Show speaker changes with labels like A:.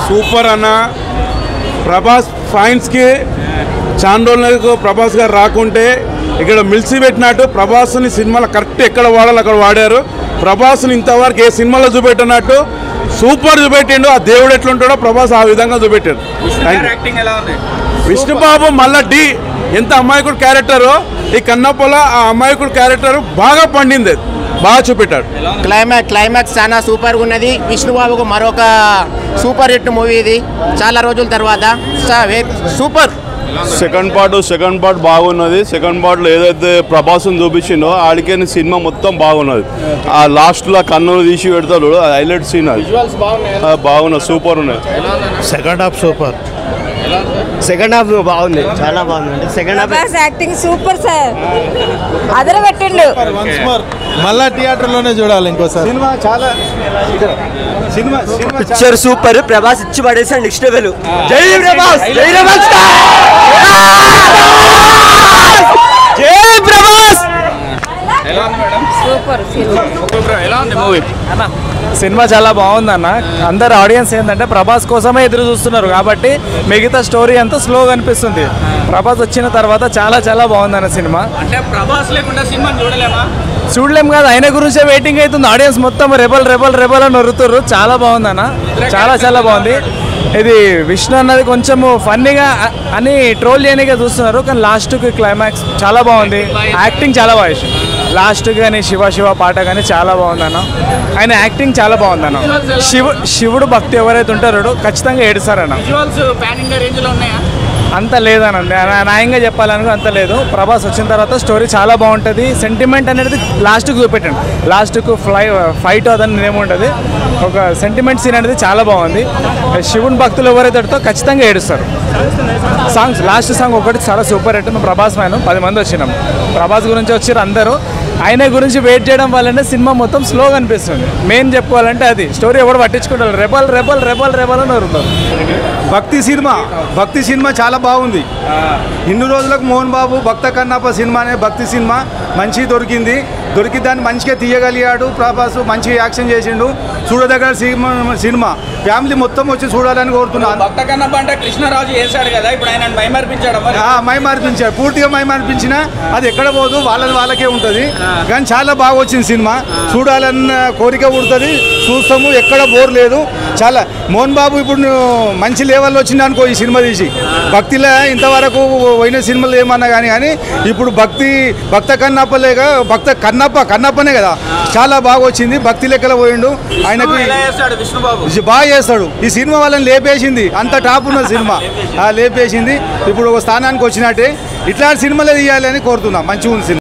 A: Super అన్న. ప్రభాస్ ఫ్యాన్స్కి చాండోళ్ళకు ప్రభాస్ గారు రాకుంటే ఇక్కడ మిల్సి పెట్టినట్టు ప్రభాస్ని సినిమాలో కరెక్ట్ ఎక్కడ వాడాలి అక్కడ వాడారు. ప్రభాస్ని ఇంతవరకు ఏ సినిమాలో చూపెట్టినట్టు సూపర్ చూపెట్టిండు. ఆ దేవుడు ఎట్లుంటాడో ప్రభాస్ ఆ విధంగా చూపెట్టాడు. విష్ణుబాబు మళ్ళా ఎంత అమాయకుడు క్యారెక్టరు, ఈ కన్నప్పలో ఆ అమాయకుడు క్యారెక్టర్ బాగా పండింది, బాగా చూపెట్టాడు.
B: క్లైమాక్స్ చాలా సూపర్గా ఉన్నది. విష్ణుబాబుకు మరొక సూపర్ హిట్ మూవీ ఇది చాలా రోజుల తర్వాత. సూపర్.
C: సెకండ్ పార్ట్ బాగున్నది. సెకండ్ పార్ట్లో ఏదైతే ప్రభాసం చూపించిండో ఆడికే సినిమా మొత్తం బాగున్నది. ఆ లాస్ట్లో కన్నులు తీసి పెడతాడు, హైలైట్ సీన్ అది బాగున్నది, సూపర్ ఉన్నది.
D: సెకండ్ హాఫ్ బాగుంది, చాలా బాగుంది. Second half
E: acting super sir, అదరగొట్టిండు.
D: మళ్ళా థియేటర్లోనే చూడాలి ఇంకోసారి. సినిమా చాలా
F: పిక్చర్ సూపర్. ప్రభాస్ ఇచ్చి పడేసాడు నెక్స్ట్ లెవెల్. జై ప్రభాస్, జై ప్రభాస్, జై ప్రభాస్.
G: సినిమా చాలా బాగుందన్న. అందరు ఆడియన్స్ ఏంటంటే ప్రభాస్ కోసమే ఎదురు చూస్తున్నారు కాబట్టి మిగతా స్టోరీ అంతా స్లోగా అనిపిస్తుంది. ప్రభాస్ వచ్చిన తర్వాత చాలా చాలా బాగుందన్న సినిమా.
H: అంటే ప్రభాస్ లేకుండా సినిమా
G: చూడలేం కాదు, ఆయన గురించే వెయిటింగ్ అవుతుంది. ఆడియన్స్ మొత్తం రెబల్ అని నొరుతుర్రు. చాలా బాగుందన్న, చాలా బాగుంది. ఇది విష్ణు అన్నది కొంచెం ఫన్నీగా అని ట్రోల్ చేయనిగా చూస్తున్నారు, కానీ లాస్ట్కి క్లైమాక్స్ చాలా బాగుంది. యాక్టింగ్ చాలా బాగా ఇష్టం. లాస్ట్ కానీ శివ పాట కానీ చాలా బాగుందన్న. ఆయన యాక్టింగ్ చాలా బాగుందన్న. శివుడు భక్తి ఎవరైతే ఉంటారో ఖచ్చితంగా ఏడుస్తారన్న. అంత లేదన్న, న్యాయంగా చెప్పాలనుకో అంత లేదు. ప్రభాస్ వచ్చిన తర్వాత స్టోరీ చాలా బాగుంటుంది. సెంటిమెంట్ అనేది లాస్ట్కి చూపెట్టండి. లాస్ట్కు ఫైట్ అదని ఏముంటుంది, ఒక సెంటిమెంట్ సీన్ అనేది చాలా బాగుంది. శివుని భక్తులు ఎవరైతే ఖచ్చితంగా ఏడుస్తారు. సాంగ్స్ లాస్ట్ సాంగ్ ఒకటి చాలా సూపర్ హిట్. మేము ప్రభాస్ మైనం 10 మంది వచ్చినాం. ప్రభాస్ గురించి వచ్చారు అందరూ. ఆయన గురించి వెయిట్ చేయడం వల్లనే సినిమా మొత్తం స్లోగా అనిపిస్తుంది. మెయిన్ చెప్పుకోవాలంటే అది స్టోరీ ఎవరు పట్టించుకుంటారు. రెబల్ అని వరుతారు.
D: భక్తి సినిమా చాలా బాగుంది. ఇన్ని రోజులకు మోహన్ బాబు భక్త కన్నప్ప సినిమానే భక్తి సినిమా మంచి దొరికి దాన్ని మంచిగా తీయగలిగాడు. ప్రభాస్ మంచి యాక్షన్ చేసిండు. చూడదగ్గర సినిమా ఫ్యామిలీ మొత్తం వచ్చి చూడాలని కోరుతున్నాను.
H: భక్త కన్నప్ప అంటే కృష్ణరాజు చేశాడు కదా, ఇప్పుడు ఆయన
D: మైమర్పించాడు. పూర్తిగా మైమర్పించినా అది ఎక్కడ పోదు, వాళ్ళకే ఉంటుంది. కానీ చాలా బాగా వచ్చింది సినిమా. చూడాలన్న కోరిక పుడుతుంది, చూస్తాము, ఎక్కడ బోర్ లేదు. చాలా మోహన్ బాబు ఇప్పుడు మంచి లెవెల్లో వచ్చింది అనుకో ఈ సినిమా తీసి. భక్తిలో ఇంతవరకు పోయిన సినిమాలు ఏమన్నా కానీ ఇప్పుడు భక్త కన్నప్పనే కదా, చాలా బాగా వచ్చింది. భక్తి లెక్కలో పోయిండు. ఆయనకు బాగా చేస్తాడు. ఈ సినిమా వాళ్ళని లేపేసింది. అంత టాప్ ఉన్న సినిమా లేపేసింది. ఇప్పుడు ఒక స్థానానికి వచ్చినట్టే. ఇట్లాంటి సినిమాలే తీయాలి అని కోరుతున్నాం. మంచిగా ఉంది సినిమా.